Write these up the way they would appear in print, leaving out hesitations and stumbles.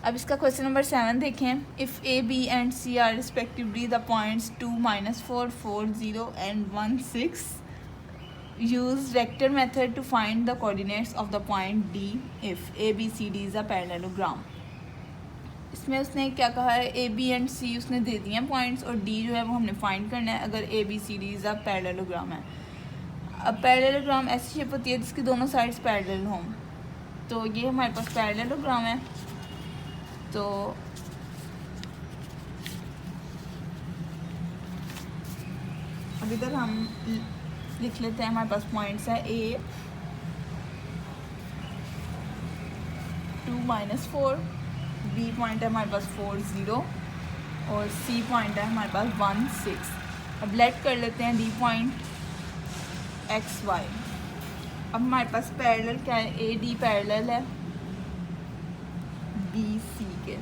अब इसका question number 7 देखें। If A B and C are respectively the points 2, -4, 4, 0 and 1, 6, use vector method to find the coordinates of the point D if A B C D is a parallelogram। इसमें उसने क्या कहा है, ए B and सी उसने दे दिए हैं points और D जो है वो हमने फाइंड करना है अगर A B C D is a parallelogram है। अब पैरेललोग्राम ऐसी शेप होती है जिसकी दोनों साइड्स पैरेलल हों। तो ये हमारे पास पैरेललोग्राम है। तो अब इधर हम लिख लेते हैं, हमारे पास पॉइंट्स है ए 2, -4, बी पॉइंट है हमारे पास 4, 0 और सी पॉइंट है हमारे पास 1, 6। अब लेट कर लेते हैं डी पॉइंट एक्स वाई। अब हमारे पास पैरेलल क्या है, ए डी पैरेलल है बी सी के।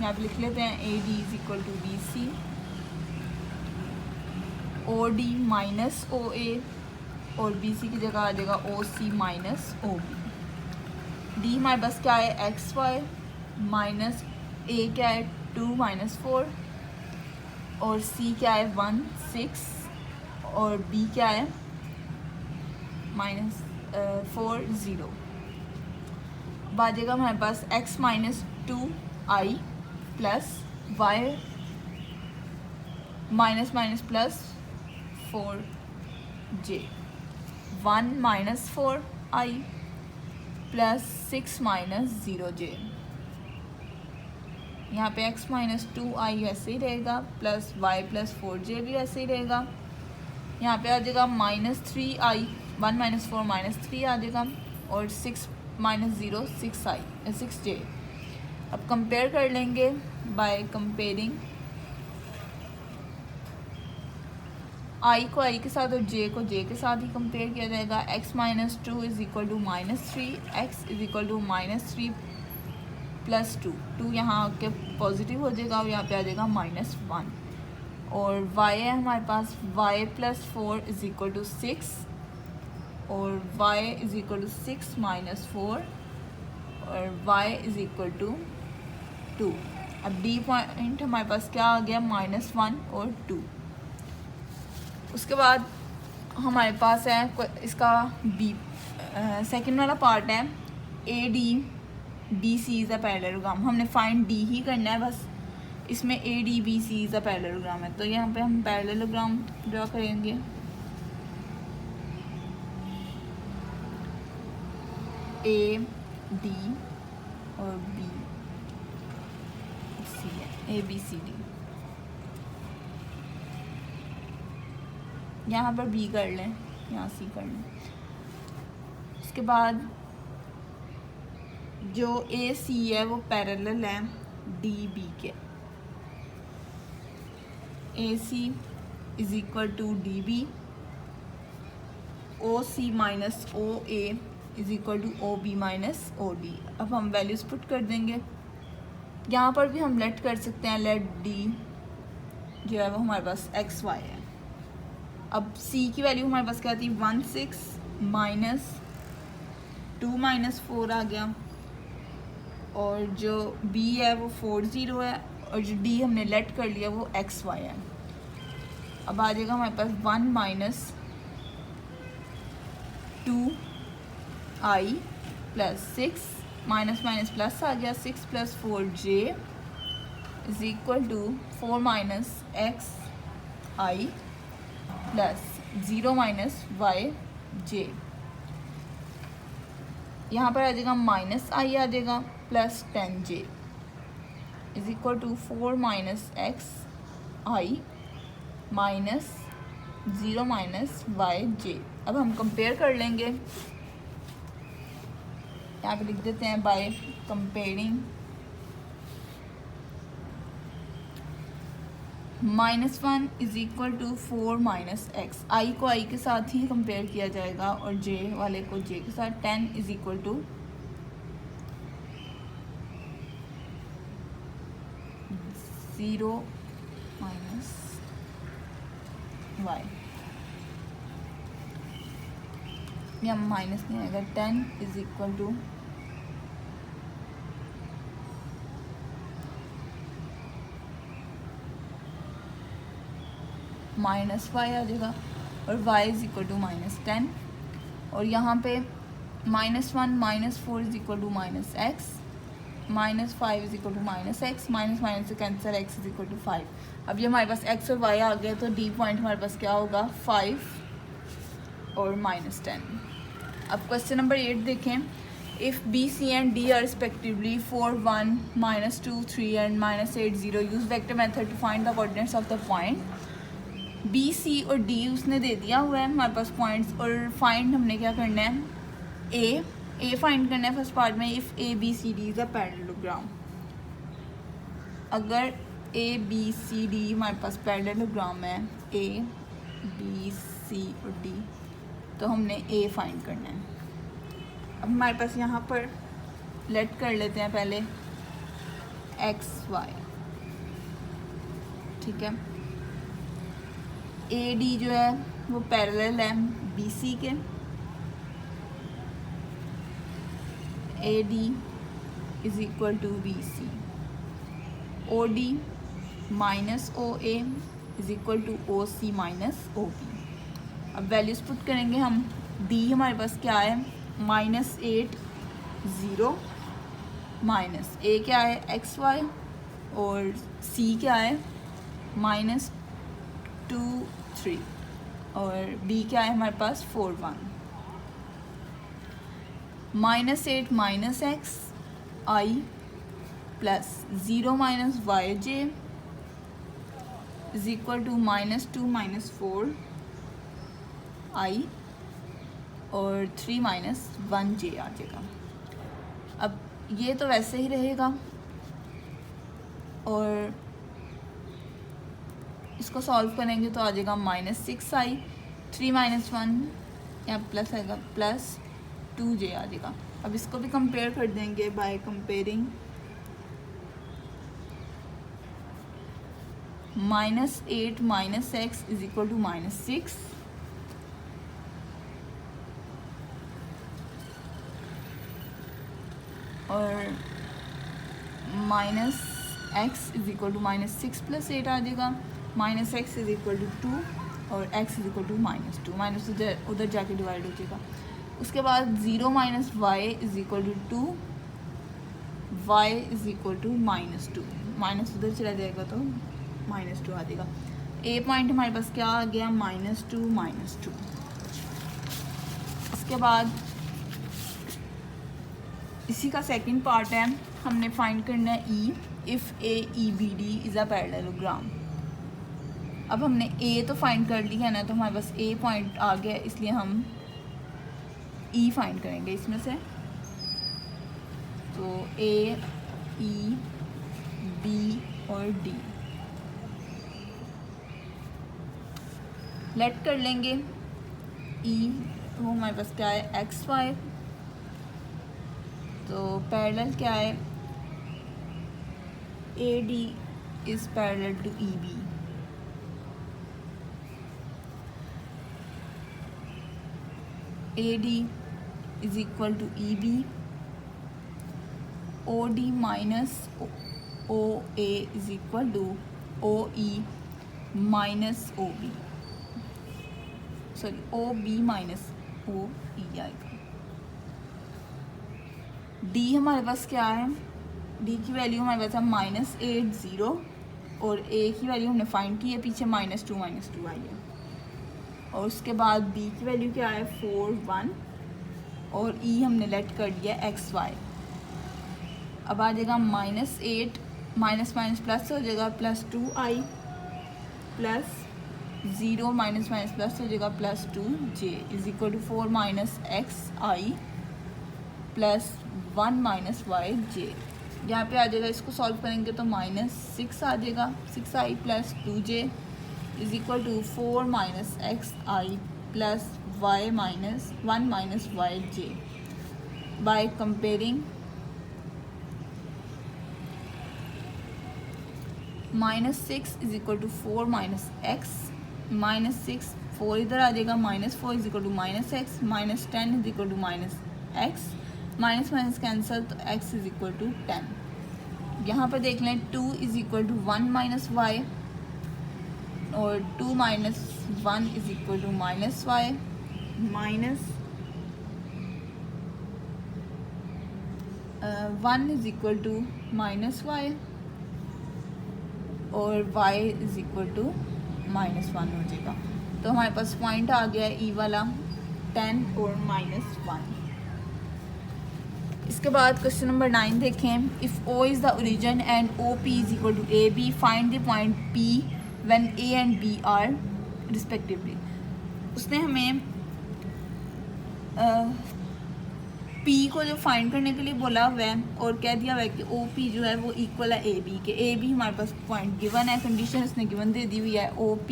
यहाँ पे लिख लेते हैं A D is equal to B C, O D minus O A और बी सी की जगह आ जाएगा O C minus O B. D हमारे पास क्या है, एक्स वाई माइनस ए क्या है 2, -4 और सी क्या है 1, 6 और बी क्या है -4, 0। अब आ जाएगा हमारे पास x -2i plus y minus minus plus 4j, 1 -4i plus 6 -0j। यहाँ पे x -2i ऐसे ही रहेगा प्लस y प्लस 4j भी ऐसे ही रहेगा। यहाँ पे आ जाएगा -3i, 1 -4 -3 आ जाएगा और 6 -0 6i 6j। अब कंपेयर कर लेंगे बाय कंपेयरिंग i को i के साथ और j को j के साथ ही कंपेयर किया जाएगा। x -2 is equal to -3, x is equal to -3 plus 2, 2 यहाँ आके पॉजिटिव हो जाएगा और यहाँ पे आ जाएगा -1 और y है हमारे पास y plus 4 is equal to 6 और y इज इक्वल टू 6 -4 और y इज इक्वल टू 2। अब d पॉइंट हमारे पास क्या आ गया, -1 और 2। उसके बाद हमारे पास है इसका बी सेकंड वाला पार्ट है A D B C is a parallelogram. हमने फाइंड डी ही करना है बस, इसमें A D B C is a parallelogram है। तो यहाँ पे हम पैरेललोग्राम ड्रा करेंगे। ए डी और बी सी है, ए बी सी डी। यहाँ पर बी कर लें, यहाँ सी कर लें। उसके बाद जो ए सी है वो पैरेलल है डी बी के। A C is equal to D B, O C minus O A is equal to O B minus O D. अब हम वैल्यूज पुट कर देंगे। यहाँ पर भी हम लेट कर सकते हैं, लेट डी जो है वो हमारे पास एक्स वाई है। अब सी की वैल्यू हमारे पास क्या थी, 1, 6 माइनस 2 -4 आ गया और जो बी है वो 4, 0 है और जो डी हमने लेट कर लिया वो एक्स वाई है। अब आ जाएगा हमारे पास 1 -2i plus 6 minus minus plus आ गया, 6 + 4j is equal to 4 - xi plus 0 - yj। यहाँ पर आ जाएगा -i आ जाएगा plus 10j is equal to 4 - xi minus 0 - yj। अब हम कंपेयर कर लेंगे, यहाँ पे लिख देते हैं by comparing -1 is equal to 4 - x। i को i के साथ ही कंपेयर किया जाएगा और j वाले को j के साथ। 10 इज इक्वल टू 0 - y, या माइनस नहीं आएगा। 10 is equal to minus Y आ जाएगा और y इज़ इक्वल टू -10 और यहाँ पे -1 -4 is equal to -x -5 is equal to -x minus minus से cancel x is equal to 5। अब ये हमारे पास x और y आ गया तो d पॉइंट हमारे पास क्या होगा 5 और -10। अब क्वेश्चन नंबर 8 देखें। If B, C and D are respectively 4, 1, -2, 3 and -8, 0 use vector method to find the coordinates of the point। B, C और D उसने दे दिया हुआ है हमारे पास पॉइंट्स और फाइंड हमने क्या करना है A फाइंड करना है फर्स्ट पार्ट में। If A, B, C, D is a parallelogram, अगर A, B, C, D हमारे पास पैरेललोग्राम है A, B, C और D तो हमने A फाइंड करना है। अब हमारे पास यहाँ पर लेट कर लेते हैं पहले x y, ठीक है। AD जो है वो पैरेलल है BC के, AD is equal to BC, OD minus OA is equal to OC minus OB। अब वैल्यूज़ पुट करेंगे हम। D हमारे पास क्या है -8 0 माइनस A क्या है XY और C क्या है -2 3 और B क्या है हमारे पास 4 1। -8 minus x I plus 0 minus YJ is equal to -2 4 I और 3 -1J आ जाएगा। अब ये तो वैसे ही रहेगा और इसको सॉल्व करेंगे तो आ जाएगा -6I 3 -1 या प्लस आएगा +2J आ जाएगा। अब इसको भी कंपेयर कर देंगे by comparing -8 minus x is equal to -6 और -x इज इक्वल टू -6 + 8 आ जाएगा। -x इज इक्वल टू 2 और x is equal to -2 minus उधर जाके डिवाइड हो जाएगा। उसके बाद 0 minus y is equal to 2, y is equal to -2 minus उधर चला जाएगा तो -2 आ जाएगा। A पॉइंट हमारे पास क्या आ गया -2 इसके बाद इसी का सेकंड पार्ट है, हमने फाइंड करना है E if AEBD is a parallelogram. अब हमने A तो फाइंड कर लिया है ना, तो हमारे पास A पॉइंट आ गया, इसलिए हम E फाइंड करेंगे इसमें से। तो A, E, B और D लेट कर लेंगे। E तो हमारे पास क्या है XY, तो पैरेलल क्या है AD is parallel to EB। AD is equal to EB, OD minus OA is equal to OE minus OB, sorry OB minus OE आएगा। D हमारे पास क्या है, D की वैल्यू हमारे पास है -8 0 और A की वैल्यू हमने फाइंड की है पीछे -2 आई है। और उसके बाद B की वैल्यू क्या है 4 1 और E हमने लेट कर दिया XY। अब आ जाएगा -8 माइनस माइनस प्लस हो जाएगा +2I plus 0 minus minus plus हो जाएगा +2J is equal to 4 -XI plus 1 -YJ। यहाँ पे आ जाएगा, इसको सॉल्व करेंगे तो -6 आ जाएगा 6I plus 2J is equal to 4 -XI plus Y minus 1 -YJ। By comparing -6 is equal to 4 -X -6 4 इधर आ जाएगा -4 is equal to -X -10 is equal to -X minus minus cancel तो x इज इक्वल टू 10। यहाँ पर देख लें 2 is equal to 1 -y और 2 minus 1 is equal to minus y, minus 1 is equal to minus y और y इज इक्वल टू -1 हो जाएगा। तो हमारे पास पॉइंट आ गया है ई वाला 10 और -1। इसके बाद क्वेश्चन नंबर 9 देखें। If O is the origin and OP is equal to AB, find the point P when A and B are respectively. उसने हमें P को जो फाइंड करने के लिए बोला हुआ है और कह दिया हुआ है कि OP जो है वो इक्वल है AB के। AB हमारे पास पॉइंट गिवन है, कंडीशन उसने गिवन दे दी हुई है, OP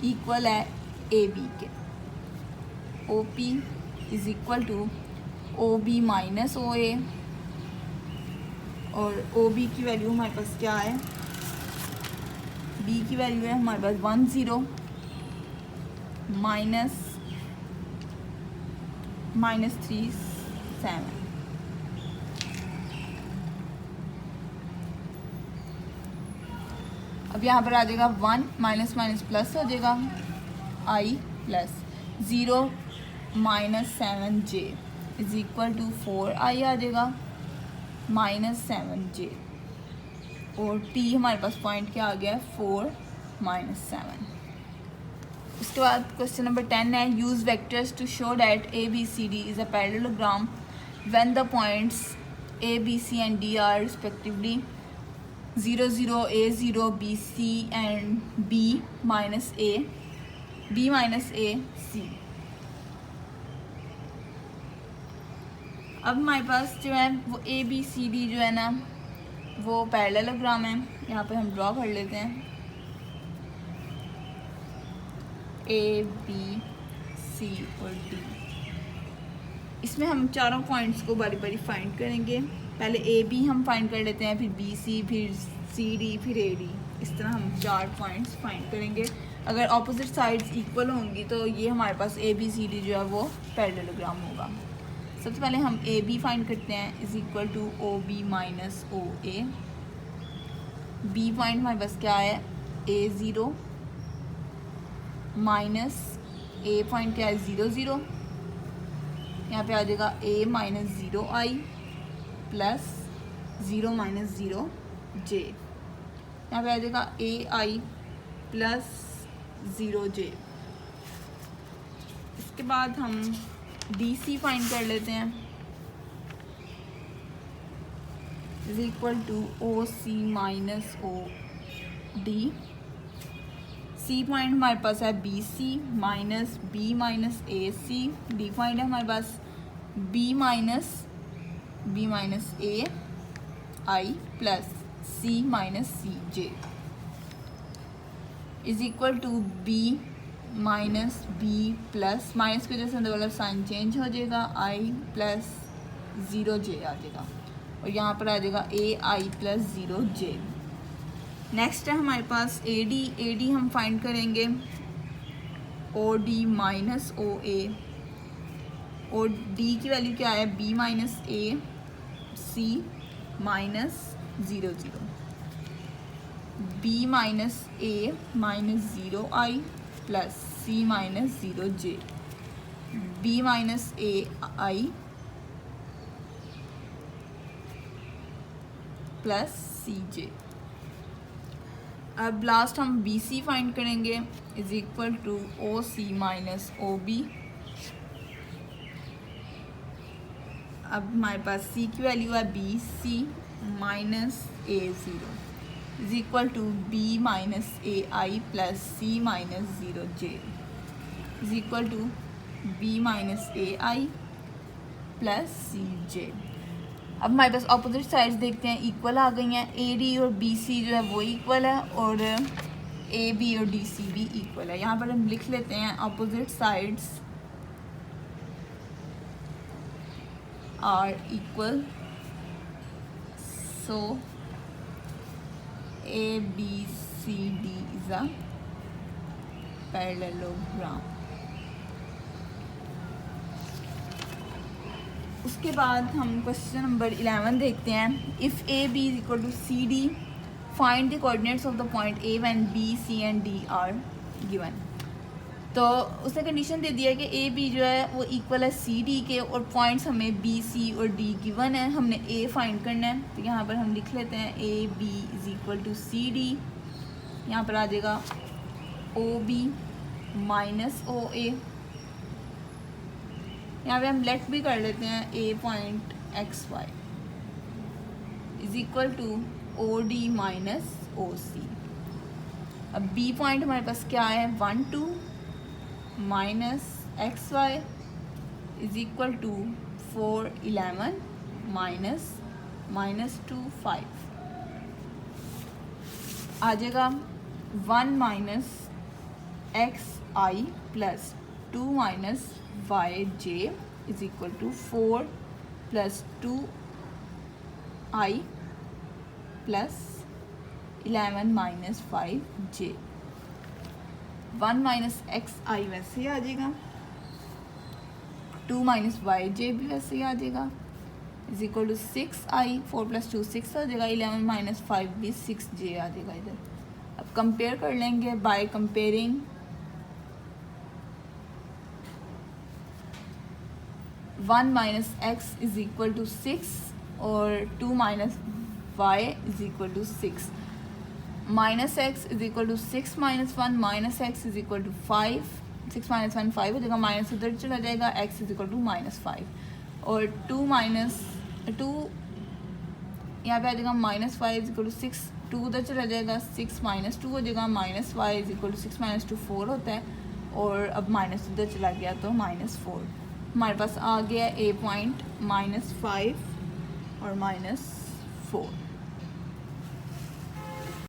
इक्वल है AB के। OP is equal to OB minus OA और OB की वैल्यू हमारे पास क्या है, B की वैल्यू है हमारे पास 10 -3 7। अब यहाँ पर आ जाएगा 1 माइनस माइनस प्लस हो जाएगा I plus 0 - 7j is equal to 4i आ जाएगा -7j और P हमारे पास पॉइंट क्या आ गया है 4 - 7। उसके बाद क्वेश्चन नंबर 10 है। Use vectors to show that ABCD is a parallelogram when the points ABC and D are respectively 0 0 A0 BC and B minus A C। अब हमारे पास जो है वो ABCD जो है ना वो पैरेललोग्राम है। यहाँ पे हम ड्रॉ कर लेते हैं ABC और D। इसमें हम चारों पॉइंट्स को बारी बारी फाइंड करेंगे। पहले AB हम फाइंड कर लेते हैं, फिर BC, फिर CD, फिर AD। इस तरह हम 4 पॉइंट्स फाइंड करेंगे। अगर ऑपोजिट साइड्स इक्वल होंगी तो ये हमारे पास ABCD जो है वो पैरेललोग्राम होगा। सबसे पहले हम AB फाइंड करते हैं is equal to OB minus OA। B point हमारे पास क्या है A0 माइनस A पॉइंट क्या है 0 0। यहाँ पे आ जाएगा A minus 0i plus 0 minus 0j। यहाँ पे आ जाएगा AI प्लस 0j। इसके बाद हम DC फाइंड कर लेते हैं is equal to OC minus OD। C point हमारे पास है BC minus B minus AC। D point है हमारे पास B minus AI plus C minus CJ is equal to B minus B plus minus की वजह से वाला साइन चेंज हो जाएगा I प्लस 0j आ जाएगा और यहाँ पर आ जाएगा AI प्लस 0j। नेक्स्ट है हमारे पास AD हम फाइंड करेंगे OD माइनस OA और D की वैल्यू क्या है B minus AC minus 0 0। B minus A minus 0i plus C minus 0j। B minus AI plus CJ। अब लास्ट हम BC फाइंड करेंगे is equal to OC minus OB। अब हमारे पास C की वैल्यू है BC minus A0 is equal to B minus AI plus C minus 0j is equal to B minus AI plus CJ। अब हमारे पास opposite sides देखते हैं equal आ गई हैं। AD और BC जो है वो इक्वल है और AB और DC भी इक्वल है। यहाँ पर हम लिख लेते हैं opposite sides are equal, so ABCD is a parallelogram. उसके बाद हम क्वेश्चन नंबर 11 देखते हैं। If AB is equal to CD find the coordinates of the point A when B C and D are given. तो उसने condition दे दिया कि A B जो है वो इक्वल है सी डी के, और पॉइंट्स हमें बी सी और डी गिवन है, हमने ए फाइंड करना है। तो यहाँ पर हम लिख लेते हैं A B is equal to C D, यहाँ पर आ जाएगा ओ बी माइनस ओ ए। यहाँ पे हम लेट भी कर लेते हैं A point X Y is equal to O D minus O C. अब बी पॉइंट हमारे पास क्या है, 1 2 minus X Y is equal to 4 11 minus 2 5 आ जाएगा। 1 minus X I plus 2 minus Y J is equal to 4 plus 2 I plus 11 minus 5 J. 1 minus X I वैसे ही आ जाएगा, 2 माइनस वाई जे भी वैसे ही आ जाएगा, is equal to 6 i, 4 plus 2 6 आ जाएगा, 11 माइनस 5 भी 6 जे आ जाएगा इधर। अब कंपेयर कर लेंगे by comparing 1 minus x is equal to 6 और 2 minus y is equal to 6। Minus x is equal to 6 minus 1 minus x is equal to 5, 6 minus 1 5 हो जाएगा, माइनस उधर चला जाएगा, x is equal to minus 5 और 2 minus 2 यहाँ पे आ जाएगा minus y is equal to 6, 2 उधर चला जाएगा, 6 माइनस 2 हो जाएगा, minus y is equal to 6 minus 2 4 होता है, और अब माइनस उधर चला गया तो माइनस 4। हमारे पास आ गया ए पॉइंट -5 और -4।